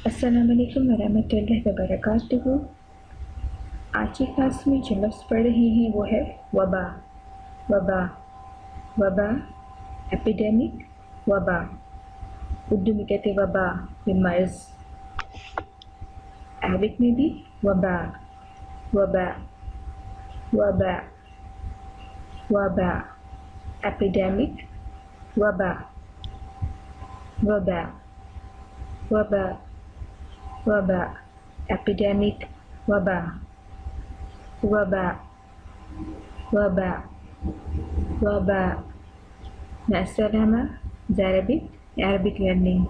अस्सलामुअलैकुम वरहमतुल्लाहि वबरकातुहू। आज की क्लास में जो लफ्ज़ पढ़ रहे हैं वो है वबा। वबा वबा एपिडेमिक। वबा उर्दू में कहते वबा मर्ज़। अरबिक में भी वबा वबा वबा वबा एपिडेमिक। वबा वबा वबा वबा एपिडेमिक। वबा वबा वबा वबा। Ma'assalama is Arabic learning.